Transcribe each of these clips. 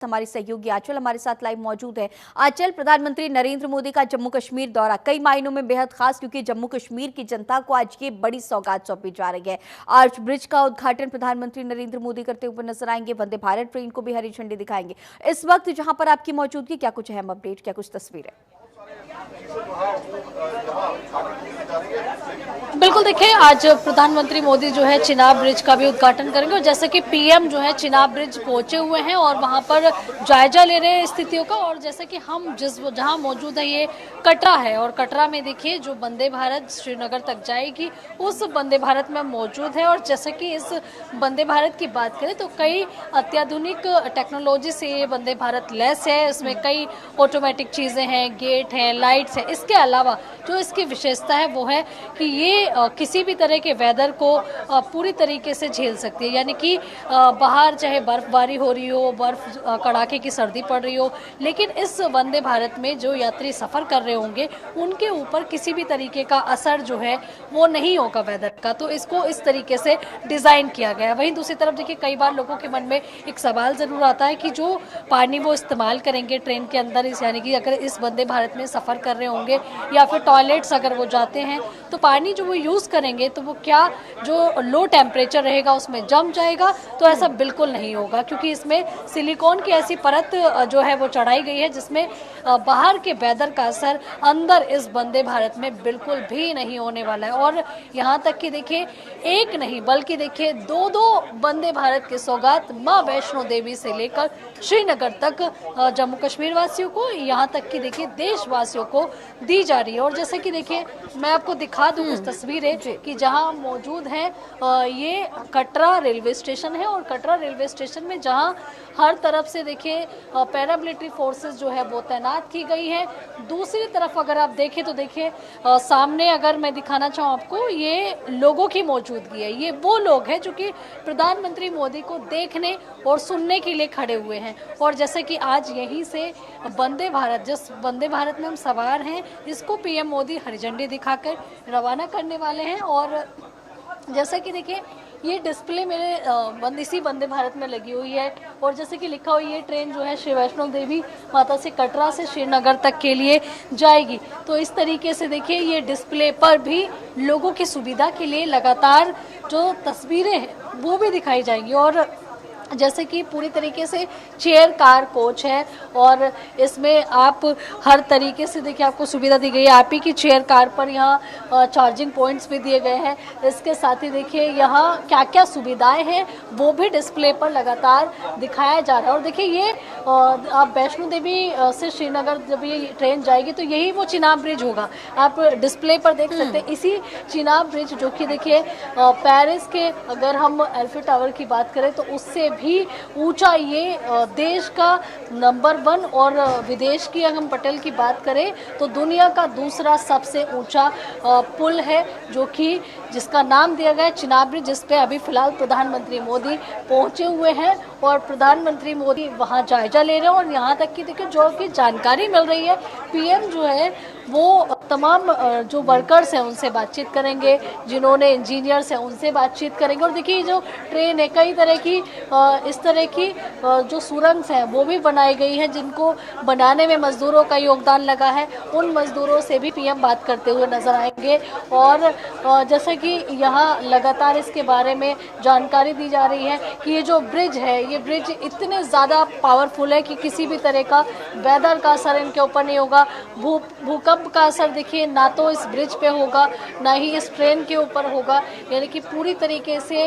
हमारी सहयोगी आंचल हमारे साथ लाइव मौजूद है। आंचल, प्रधानमंत्री नरेंद्र मोदी का जम्मू कश्मीर दौरा कई मायनों में बेहद खास, क्योंकि जम्मू कश्मीर की जनता को आज ये बड़ी सौगात सौंपी जा रही है। आर्च ब्रिज का उद्घाटन प्रधानमंत्री नरेंद्र मोदी करते हुए नजर आएंगे। वंदे भारत ट्रेन को भी हरी झंडी दिखाएंगे। इस वक्त जहां पर आपकी मौजूदगी, क्या कुछ अहम अपडेट, क्या कुछ तस्वीरें? बिल्कुल, देखिए आज प्रधानमंत्री मोदी जो है चिनाब ब्रिज का भी उद्घाटन करेंगे और जैसे कि पीएम जो है चिनाब ब्रिज पहुंचे हुए हैं और वहां पर जायजा ले रहे हैं स्थितियों का। और जैसे कि हम जहां मौजूद है ये कटरा है और कटरा में देखिए जो वंदे भारत श्रीनगर तक जाएगी उस वंदे भारत में मौजूद है। और जैसे कि इस वंदे भारत की बात करें तो कई अत्याधुनिक टेक्नोलॉजी से ये वंदे भारत लैस है। इसमें कई ऑटोमेटिक चीजें हैं, गेट हैं, लाइट्स हैं। इसके अलावा जो इसकी विशेषता है वो है कि ये किसी भी तरह के वेदर को पूरी तरीके से झेल सकती है। यानी कि बाहर चाहे बर्फबारी हो रही हो, बर्फ कड़ाके की सर्दी पड़ रही हो, लेकिन इस वंदे भारत में जो यात्री सफर कर रहे होंगे उनके ऊपर किसी भी तरीके का असर जो है वो नहीं होगा वेदर का। तो इसको इस तरीके से डिजाइन किया गया है। वहीं दूसरी तरफ देखिए कई बार लोगों के मन में एक सवाल जरूर आता है कि जो पानी वो इस्तेमाल करेंगे ट्रेन के अंदर, यानी कि अगर इस वंदे भारत में सफर कर रहे होंगे या फिर टॉयलेट्स अगर वो जाते हैं तो पानी जो वो यूज करेंगे तो वो क्या जो लो टेम्परेचर रहेगा उसमें जम जाएगा? तो ऐसा बिल्कुल नहीं होगा, क्योंकि इसमें सिलिकॉन की ऐसी परत जो है वो चढ़ाई गई है जिसमें बाहर के वेदर का असर अंदर इस वंदे भारत में बिल्कुल भी नहीं होने वाला है। और यहाँ तक कि देखिए एक नहीं बल्कि देखिए दो वंदे भारत के सौगात माँ वैष्णो देवी से लेकर श्रीनगर तक जम्मू कश्मीर वासियों को, यहाँ तक कि देखिए देशवासियों को दी जा रही है। और जैसे कि देखिए मैं आपको दिखा दूं कुछ तस्वीरें कि जहां मौजूद है ये कटरा रेलवे स्टेशन है और कटरा रेलवे स्टेशन में जहां हर तरफ से देखिए पैरामिलिट्री फोर्सेस जो है वो तैनात की गई है। दूसरी तरफ अगर आप देखें तो देखिए सामने अगर मैं दिखाना चाहूँ आपको, ये लोगों की मौजूदगी है। ये वो लोग हैं जो कि प्रधानमंत्री मोदी को देखने और सुनने के लिए खड़े हुए हैं। और जैसे कि आज यहीं से वंदे भारत, जिस वंदे भारत में हम सवार हैं, इसको पीएम मोदी हरी झंडी दिखाकर रवाना करने वाले हैं। और जैसा कि देखिए ये डिस्प्ले मेरे इसी वंदे भारत में लगी हुई है और जैसे कि लिखा हुआ ये ट्रेन जो है श्री वैष्णो देवी माता से कटरा से श्रीनगर तक के लिए जाएगी। तो इस तरीके से देखिए ये डिस्प्ले पर भी लोगों की सुविधा के लिए लगातार जो तस्वीरें हैं वो भी दिखाई जाएंगी। और जैसे कि पूरी तरीके से चेयर कार कोच है और इसमें आप हर तरीके से देखिए आपको सुविधा दी गई है। आप ही की चेयर कार पर यहाँ चार्जिंग पॉइंट्स भी दिए गए हैं। इसके साथ ही देखिए यहाँ क्या क्या सुविधाएं हैं वो भी डिस्प्ले पर लगातार दिखाया जा रहा है। और देखिए ये आप वैष्णो देवी से श्रीनगर जब ये ट्रेन जाएगी तो यही वो चिनाब ब्रिज होगा। आप डिस्प्ले पर देख सकते हैं इसी चिनाब ब्रिज, जो कि देखिए पेरिस के अगर हम एफिल टावर की बात करें तो उससे भी ऊंचा ये देश का नंबर 1 और विदेश की अगर हम पटेल की बात करें तो दुनिया का दूसरा सबसे ऊंचा पुल है, जो कि जिसका नाम दिया गया है चिनाब ब्रिज, जिस पे अभी फिलहाल प्रधानमंत्री मोदी पहुंचे हुए हैं और प्रधानमंत्री मोदी वहां जायजा ले रहे हैं। और यहाँ तक कि देखिए जो कि जानकारी मिल रही है, पीएम जो है वो तमाम जो वर्कर्स हैं उनसे बातचीत करेंगे, जिन्होंने इंजीनियर्स हैं उनसे बातचीत करेंगे। और देखिए जो ट्रेन है कई तरह की इस तरह की जो सुरंग हैं वो भी बनाई गई हैं, जिनको बनाने में मजदूरों का योगदान लगा है। उन मजदूरों से भी पीएम बात करते हुए नजर आएंगे। और जैसे कि यहाँ लगातार इसके बारे में जानकारी दी जा रही है कि ये जो ब्रिज है ये ब्रिज इतने ज़्यादा पावरफुल है कि किसी भी तरह का वेदर का असर इनके ऊपर नहीं होगा। भूकंप का असर देखिए ना तो इस ब्रिज पे होगा ना ही इस ट्रेन के ऊपर होगा। यानी कि पूरी तरीके से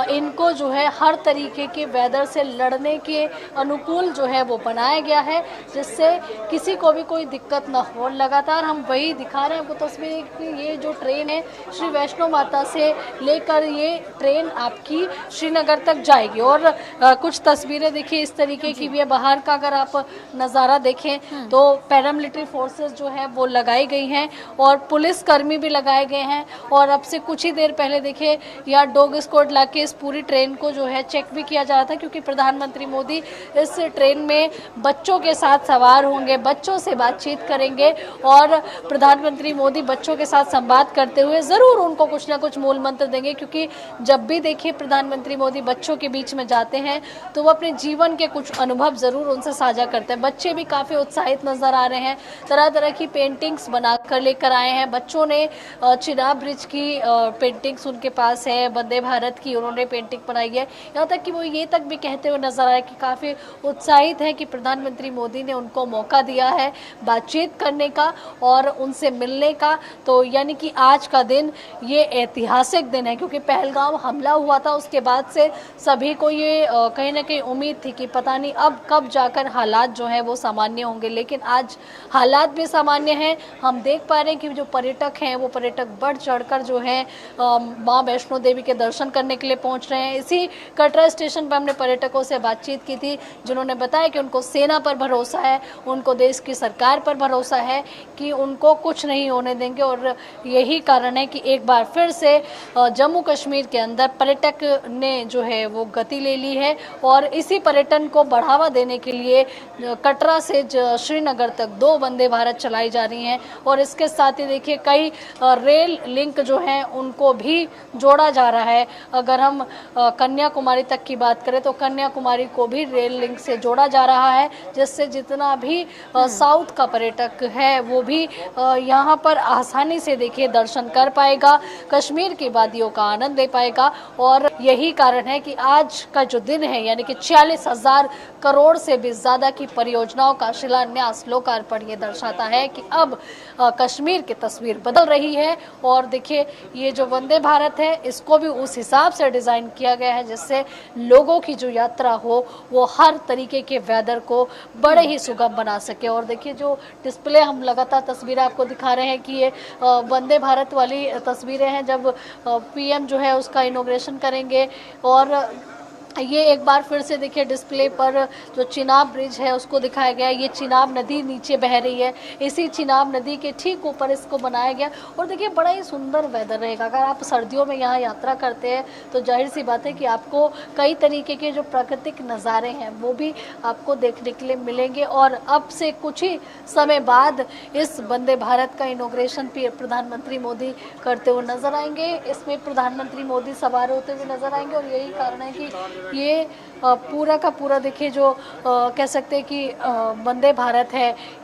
इनको जो है हर तरीके के वेदर से लड़ने के अनुकूल जो है वो बनाया गया है, जिससे किसी को भी कोई दिक्कत ना हो। लगातार हम वही दिखा रहे हैं वो तस्वीर कि ये जो ट्रेन है श्री वैष्णो माता से लेकर ये ट्रेन आपकी श्रीनगर तक जाएगी। और कुछ तस्वीरें देखिए इस तरीके की भी है। बाहर का अगर आप नज़ारा देखें तो पैरामिलिट्री फोर्सेस जो है वो लगाई गई हैं और पुलिस कर्मी भी लगाए गए हैं। और अब से कुछ ही देर पहले देखिए यहाँ डॉग स्क्वाड लाके इस पूरी ट्रेन को जो है चेक भी किया जा रहा था, क्योंकि प्रधानमंत्री मोदी इस ट्रेन में बच्चों के साथ सवार होंगे, बच्चों से बातचीत करेंगे और प्रधानमंत्री मोदी बच्चों के साथ संवाद करते हुए ज़रूर उनको कुछ ना कुछ मूल मंत्र देंगे, क्योंकि जब भी देखिए प्रधानमंत्री मोदी बच्चों के बीच में जाते हैं तो वो अपने जीवन के कुछ अनुभव ज़रूर उनसे साझा करते हैं। बच्चे भी काफ़ी उत्साहित नज़र आ रहे हैं, तरह तरह की पेंटिंग्स बनाकर लेकर आए हैं। बच्चों ने चिनाब ब्रिज की पेंटिंग्स उनके पास है, वंदे भारत की उन्होंने पेंटिंग बनाई है। यहाँ तक कि वो ये तक भी कहते हुए नजर आए कि काफ़ी उत्साहित है कि प्रधानमंत्री मोदी ने उनको मौका दिया है बातचीत करने का और उनसे मिलने का। तो यानी कि आज का दिन ये ऐतिहासिक दिन है, क्योंकि पहलगाम हमला हुआ था उसके बाद से सभी को ये कहीं ना कहीं उम्मीद थी कि पता नहीं अब कब जाकर हालात जो है वो सामान्य होंगे, लेकिन आज हालात भी सामान्य हैं। हम देख पा रहे हैं कि जो पर्यटक हैं वो पर्यटक बढ़ चढ़कर जो है माँ वैष्णो देवी के दर्शन करने के लिए पहुंच रहे हैं। इसी कटरा स्टेशन पर हमने पर्यटकों से बातचीत की थी, जिन्होंने बताया कि उनको सेना पर भरोसा है, उनको देश की सरकार पर भरोसा है कि उनको कुछ नहीं होने देंगे। और यही कारण है कि एक बार फिर से जम्मू कश्मीर के अंदर पर्यटक ने जो है वो गति ले ली है और इसी पर्यटन को बढ़ावा देने के लिए कटरा से श्रीनगर तक 2 वंदे भारत चलाई जा रही हैं। और इसके साथ ही देखिए कई रेल लिंक जो हैं उनको भी जोड़ा जा रहा है। अगर हम कन्याकुमारी तक की बात करें तो कन्याकुमारी को भी रेल लिंक से जोड़ा जा रहा है, जिससे जितना भी साउथ का पर्यटक है वो भी यहाँ पर आसानी से देखिए दर्शन कर पाएगा, कश्मीर की वादियों का आनंद ले पाएगा। और यही कारण है कि आज का जो दिन है यानी कि 40,000 करोड़ से भी ज़्यादा की परियोजनाओं का शिलान्यास लोकार्पण ये दर्शाता है कि अब कश्मीर की तस्वीर बदल रही है। और देखिए ये जो वंदे भारत है इसको भी उस हिसाब से डिज़ाइन किया गया है जिससे लोगों की जो यात्रा हो वो हर तरीके के वेदर को बड़े ही सुगम बना सके। और देखिए जो डिस्प्ले हम लगातार तस्वीरें आपको दिखा रहे हैं कि ये वंदे भारत वाली तस्वीरें हैं जब पीएम जो है उसका इनॉग्रेशन करेंगे। और ये एक बार फिर से देखिए डिस्प्ले पर जो चिनाब ब्रिज है उसको दिखाया गया है। ये चिनाब नदी नीचे बह रही है, इसी चिनाब नदी के ठीक ऊपर इसको बनाया गया। और देखिए बड़ा ही सुंदर वेदर रहेगा। अगर आप सर्दियों में यहाँ यात्रा करते हैं तो जाहिर सी बात है कि आपको कई तरीके के जो प्राकृतिक नज़ारे हैं वो भी आपको देखने के लिए मिलेंगे। और अब से कुछ ही समय बाद इस वंदे भारत का इनॉग्रेशन प्रधानमंत्री मोदी करते हुए नजर आएंगे। इसमें प्रधानमंत्री मोदी सवार होते हुए नजर आएंगे। और यही कारण है कि ये पूरा का पूरा देखिए जो कह सकते हैं कि वंदे भारत है